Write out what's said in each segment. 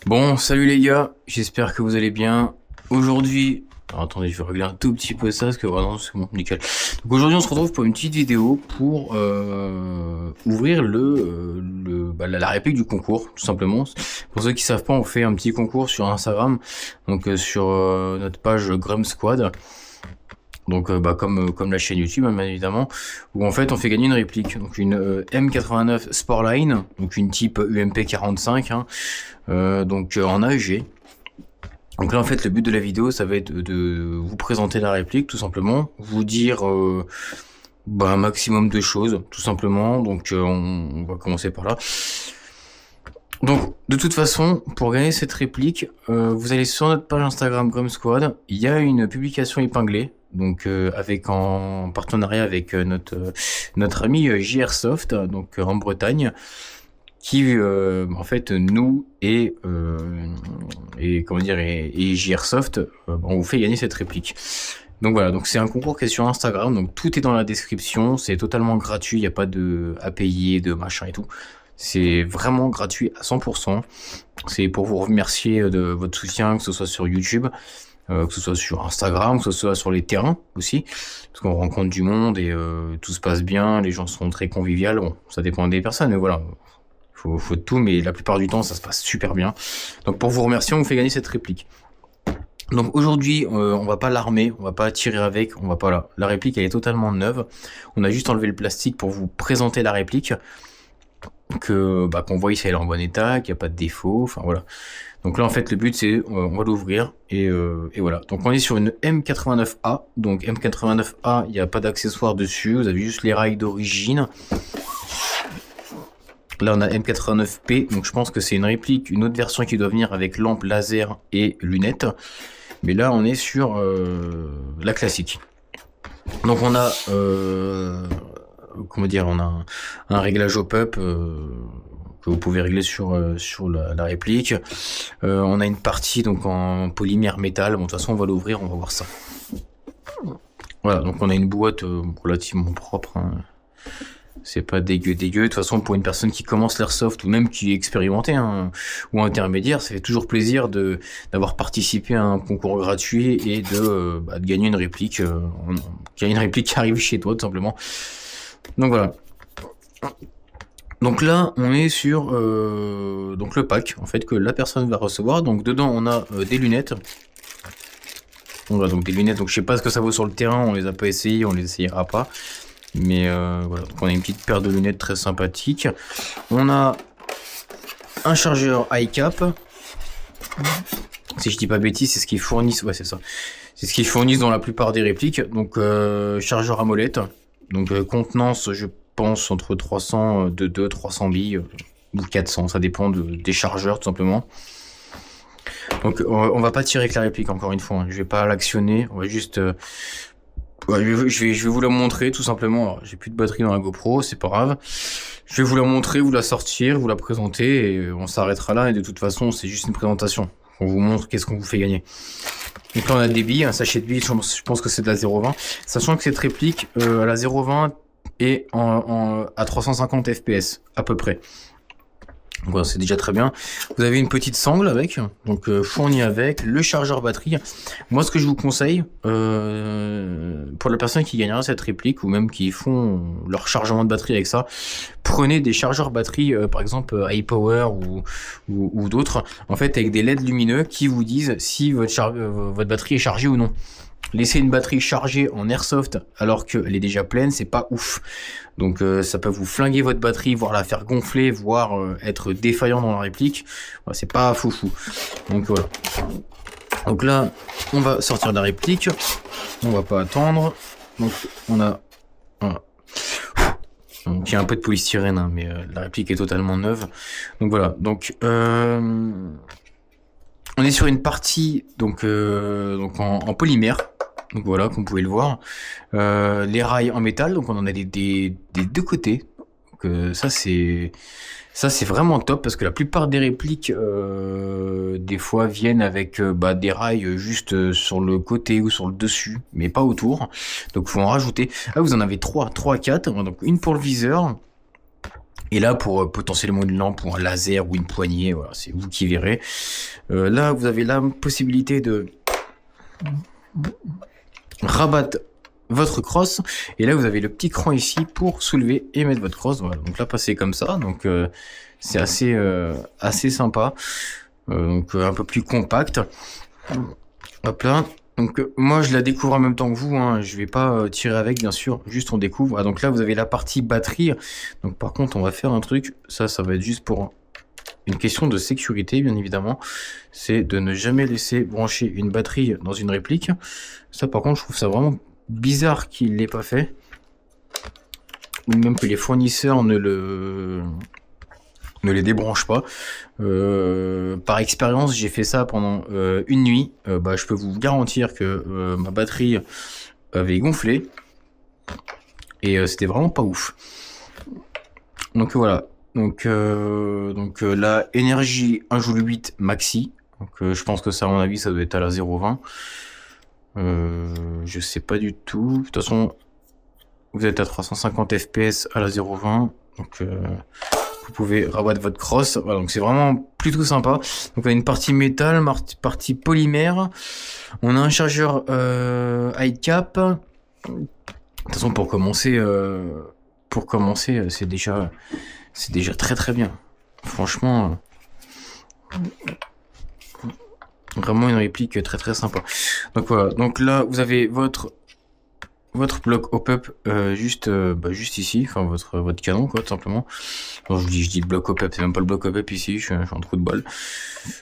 Bon, salut les gars, j'espère que vous allez bien. Aujourd'hui, alors attendez, je vais régler un tout petit peu ça, parce que vraiment c'est bon, nickel. Donc aujourd'hui, on se retrouve pour une petite vidéo pour ouvrir la réplique du concours, tout simplement. Pour ceux qui savent pas, on fait un petit concours sur Instagram, donc sur notre page Grum Squad. Donc comme la chaîne YouTube bien évidemment, où en fait on fait gagner une réplique, donc une M89 Sportline, donc une type UMP 45, hein, en AEG. Donc là en fait le but de la vidéo ça va être de vous présenter la réplique tout simplement, vous dire un maximum de choses tout simplement, donc on va commencer par là. Donc de toute façon pour gagner cette réplique, vous allez sur notre page Instagram Grum Squad, il y a une publication épinglée, donc avec en partenariat avec notre ami JRsoft, donc en Bretagne, qui en fait nous et JRsoft, on vous fait gagner cette réplique. Donc voilà, donc c'est un concours qui est sur Instagram, donc tout est dans la description, c'est totalement gratuit, il n'y a pas de à payer, de machin et tout. C'est vraiment gratuit à 100%. C'est pour vous remercier de votre soutien, que ce soit sur YouTube, que ce soit sur Instagram, que ce soit sur les terrains aussi, parce qu'on rencontre du monde et tout se passe bien, les gens sont très conviviaux. Bon, ça dépend des personnes, mais voilà, faut de tout, mais la plupart du temps, ça se passe super bien. Donc pour vous remercier, on vous fait gagner cette réplique. Donc aujourd'hui, on va pas l'armer, on va pas tirer avec, on va pas là. La réplique, elle est totalement neuve. On a juste enlevé le plastique pour vous présenter la réplique, qu'on voit si elle est en bon état, qu'il n'y a pas de défaut, enfin voilà. Donc là en fait le but c'est on va l'ouvrir et voilà. Donc on est sur une M89A, donc M89A, il n'y a pas d'accessoires dessus, vous avez juste les rails d'origine. Là on a M89P, donc je pense que c'est une réplique, une autre version qui doit venir avec lampe laser et lunettes. Mais là on est sur la classique. Donc on a on a un réglage au pop que vous pouvez régler sur la réplique. On a une partie donc en polymère métal. Bon, de toute façon on va l'ouvrir, on va voir ça. Voilà, donc on a une boîte relativement propre, hein. C'est pas dégueu. De toute façon, pour une personne qui commence l'airsoft ou même qui est expérimentée, hein, ou intermédiaire, ça fait toujours plaisir d'avoir participé à un concours gratuit et de gagner une réplique, qui arrive chez toi tout simplement. Donc voilà. Donc là, on est sur donc le pack en fait que la personne va recevoir. Donc dedans, on a des lunettes. Voilà, donc des lunettes. Donc je sais pas ce que ça vaut sur le terrain. On les a pas essayées, on les essayera pas. Mais voilà, donc on a une petite paire de lunettes très sympathique. On a un chargeur iCap. Si je dis pas bêtise, c'est ce qu'ils fournissent. Ouais, c'est ça. C'est ce qu'ils fournissent dans la plupart des répliques. Donc chargeur à molette. Donc contenance, je pense entre 300 de 300 billes ou 400, ça dépend des chargeurs tout simplement. Donc on va pas tirer avec la réplique encore une fois, hein. Je vais pas l'actionner, on va juste je vais vous la montrer tout simplement. Alors, j'ai plus de batterie dans la GoPro, c'est pas grave. Je vais vous la montrer, vous la sortir, vous la présenter et on s'arrêtera là. Et de toute façon, c'est juste une présentation. On vous montre qu'est-ce qu'on vous fait gagner. Donc là, on a des billes, un sachet de billes. Je pense que c'est de la 0,20. Sachant que cette réplique à la 0,20 est à 350 FPS à peu près. Donc voilà, c'est déjà très bien. Vous avez une petite sangle avec, donc fournie avec le chargeur batterie. Moi, ce que je vous conseille, pour la personne qui gagnera cette réplique ou même qui font leur chargement de batterie avec ça, prenez des chargeurs batterie, par exemple iPower ou d'autres, en fait avec des LED lumineux qui vous disent si votre batterie est chargée ou non. Laisser une batterie chargée en airsoft alors qu'elle est déjà pleine, c'est pas ouf. Donc ça peut vous flinguer votre batterie, voire la faire gonfler, voire être défaillant dans la réplique. Voilà, c'est pas foufou. Donc voilà. Donc là, on va sortir la réplique. On va pas attendre. Donc on a... Voilà. Donc il y a un peu de polystyrène, hein, mais la réplique est totalement neuve. Donc voilà. Donc on est sur une partie donc en polymère. Donc voilà, comme vous pouvez le voir. Les rails en métal, donc on en a des deux côtés. Donc ça c'est vraiment top parce que la plupart des répliques des fois viennent avec des rails juste sur le côté ou sur le dessus, mais pas autour. Donc faut en rajouter. Ah, vous en avez 3 à 4. Donc une pour le viseur, Et là, pour potentiellement une lampe ou un laser ou une poignée, voilà, c'est vous qui verrez. Là, vous avez la possibilité de rabattre votre crosse. Et là, vous avez le petit cran ici pour soulever et mettre votre crosse. Voilà, donc là, passez comme ça. Donc, c'est assez sympa. Donc, un peu plus compact. Hop là. Donc moi je la découvre en même temps que vous, hein. Je vais pas tirer avec bien sûr, juste on découvre. Ah, donc là vous avez la partie batterie. Donc par contre on va faire un truc, ça va être juste pour une question de sécurité bien évidemment. C'est de ne jamais laisser brancher une batterie dans une réplique. Ça par contre je trouve ça vraiment bizarre qu'il l'ait pas fait. Ou même que les fournisseurs ne les débranche pas. Par expérience, j'ai fait ça pendant une nuit. Je peux vous garantir que ma batterie avait gonflé et c'était vraiment pas ouf. Donc voilà. Donc la énergie 1 joule 8 maxi. Donc je pense que ça, à mon avis, ça doit être à la 0,20. Je sais pas du tout. De toute façon, vous êtes à 350 fps à la 0,20. Donc vous pouvez rabattre votre crosse. Voilà, donc c'est vraiment plutôt sympa. Donc on a une partie métal, partie polymère. On a un chargeur high cap. De toute façon, pour commencer, c'est déjà très très bien. Franchement, vraiment une réplique très très sympa. Donc voilà. Donc là, vous avez votre bloc hop-up juste ici, enfin votre canon quoi, tout simplement. Non, je dis le bloc hop-up, c'est même pas le bloc hop-up ici, je suis un trou de balle.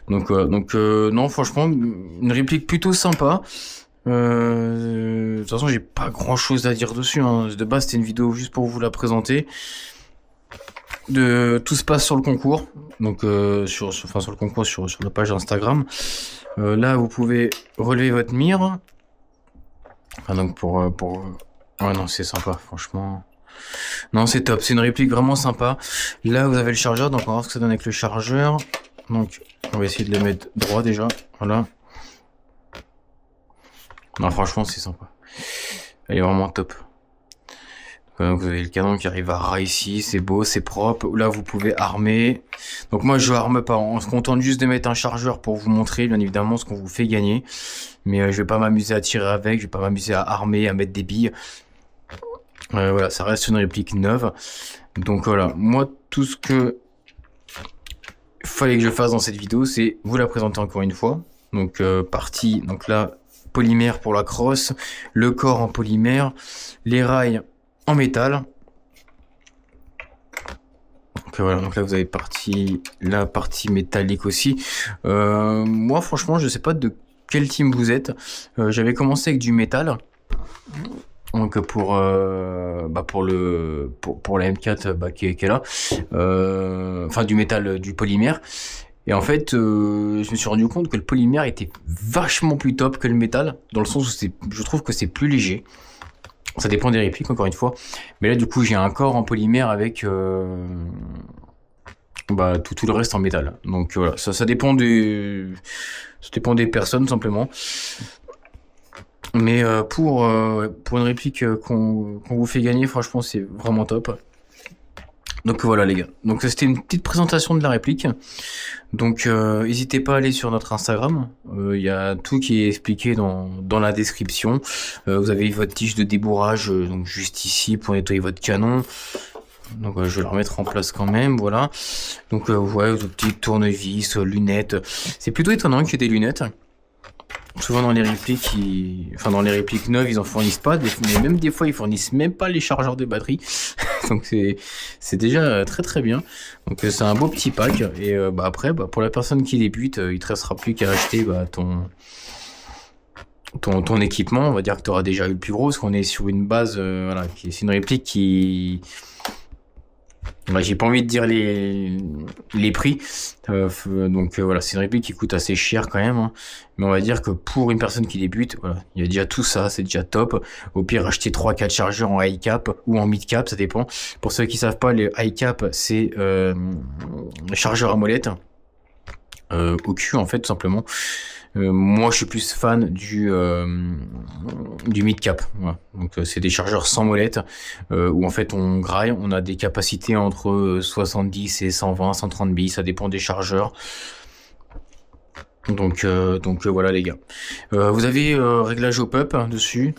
Donc non, franchement, une réplique plutôt sympa. De toute façon, j'ai pas grand chose à dire dessus, hein. De base, c'était une vidéo juste pour vous la présenter. Tout se passe sur le concours, donc sur le concours sur la page Instagram. Là, vous pouvez relever votre mire. Enfin, donc ouais, non, c'est sympa, franchement. Non, c'est top, c'est une réplique vraiment sympa. Là, vous avez le chargeur, donc on va voir ce que ça donne avec le chargeur. Donc, on va essayer de le mettre droit déjà, voilà. Non, franchement, c'est sympa. Elle est vraiment top. Donc, vous avez le canon qui arrive à ras ici, c'est beau, c'est propre. Là, vous pouvez armer. Donc moi, je arme pas. On se contente juste de mettre un chargeur pour vous montrer, bien évidemment, ce qu'on vous fait gagner. Mais je vais pas m'amuser à tirer avec, je vais pas m'amuser à armer, à mettre des billes. Voilà, ça reste une réplique neuve. Donc voilà, moi, tout ce que fallait que je fasse dans cette vidéo, c'est vous la présenter encore une fois. Donc partie, donc là, polymère pour la crosse, le corps en polymère, les rails en métal. Donc voilà, donc là vous avez la partie métallique aussi. Moi franchement je sais pas de quel team vous êtes. J'avais commencé avec du métal. Donc pour la M4 qui est là. Enfin du métal, du polymère. Et en fait, je me suis rendu compte que le polymère était vachement plus top que le métal, dans le sens où je trouve que c'est plus léger. Ça dépend des répliques, encore une fois. Mais là, du coup, j'ai un corps en polymère avec tout le reste en métal. Donc voilà, ça dépend des personnes, simplement. Mais pour une réplique qu'on vous fait gagner, franchement, c'est vraiment top. Donc voilà les gars, donc c'était une petite présentation de la réplique. Donc n'hésitez pas à aller sur notre Instagram, il y a tout qui est expliqué dans la description. Vous avez votre tige de débourrage donc juste ici pour nettoyer votre canon. Donc je vais la remettre en place quand même, voilà. Donc ouais, vos petites tournevis, lunettes. C'est plutôt étonnant qu'il y ait des lunettes. Souvent dans les répliques, dans les répliques neuves, ils en fournissent pas, mais même des fois ils fournissent même pas les chargeurs de batterie. Donc c'est déjà très très bien. Donc c'est un beau petit pack. Et après, pour la personne qui débute, il te restera plus qu'à acheter ton équipement. On va dire que tu auras déjà eu le plus gros, parce qu'on est sur une base, voilà, c'est une réplique qui... j'ai pas envie de dire les prix, donc voilà, c'est une réplique qui coûte assez cher quand même, hein. Mais on va dire que pour une personne qui débute, voilà, il y a déjà tout ça, c'est déjà top. Au pire, acheter 3-4 chargeurs en high cap ou en mid cap, ça dépend. Pour ceux qui savent pas, les high cap, c'est chargeur à molette au cul en fait, tout simplement. Moi, je suis plus fan du mid-cap. Voilà. Donc, c'est des chargeurs sans molette, où en fait on graille. On a des capacités entre 70 et 120, 130 billes. Ça dépend des chargeurs. Donc voilà les gars. Vous avez réglage au pop dessus.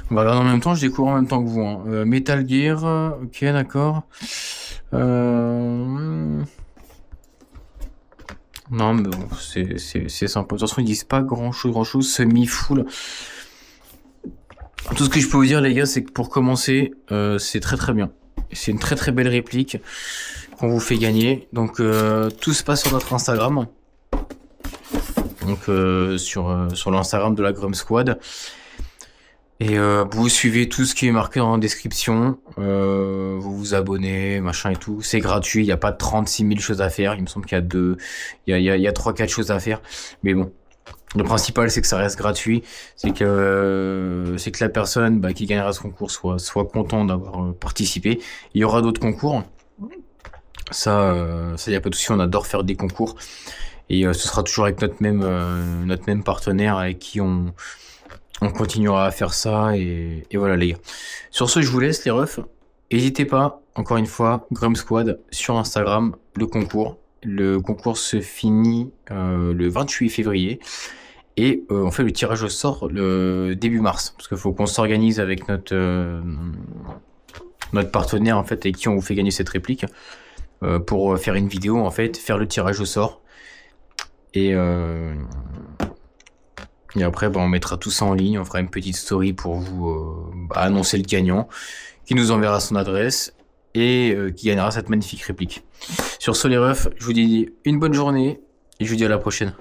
On va regarder en même temps, je découvre en même temps que vous. Hein. Metal Gear, ok d'accord. Non mais bon, c'est sympa. De toute façon ils disent pas grand chose, semi-full. Tout ce que je peux vous dire les gars, c'est que pour commencer, c'est très très bien. C'est une très très belle réplique qu'on vous fait gagner. Donc tout se passe sur notre Instagram. Donc sur l'Instagram de la Grum Squad. Et vous suivez tout ce qui est marqué dans la description, vous vous abonnez, machin et tout, c'est gratuit, il n'y a pas 36 000 choses à faire, il me semble qu'il y a il y a 3-4 choses à faire, mais bon, le principal c'est que ça reste gratuit, c'est que la personne qui gagnera ce concours soit content d'avoir participé. Il y aura d'autres concours, ça y a pas de souci, on adore faire des concours, et ce sera toujours avec notre même partenaire avec qui on continuera à faire ça et voilà les gars. Sur ce, je vous laisse les refs. N'hésitez pas, encore une fois, Grum Squad sur Instagram, le concours. Le concours se finit le 28 février et on fait le tirage au sort le début mars. Parce qu'il faut qu'on s'organise avec notre partenaire en fait avec qui on vous fait gagner cette réplique pour faire une vidéo en fait, faire le tirage au sort. Et après, on mettra tout ça en ligne, on fera une petite story pour vous annoncer le gagnant, qui nous enverra son adresse et qui gagnera cette magnifique réplique. Sur ce les refs, je vous dis une bonne journée et je vous dis à la prochaine.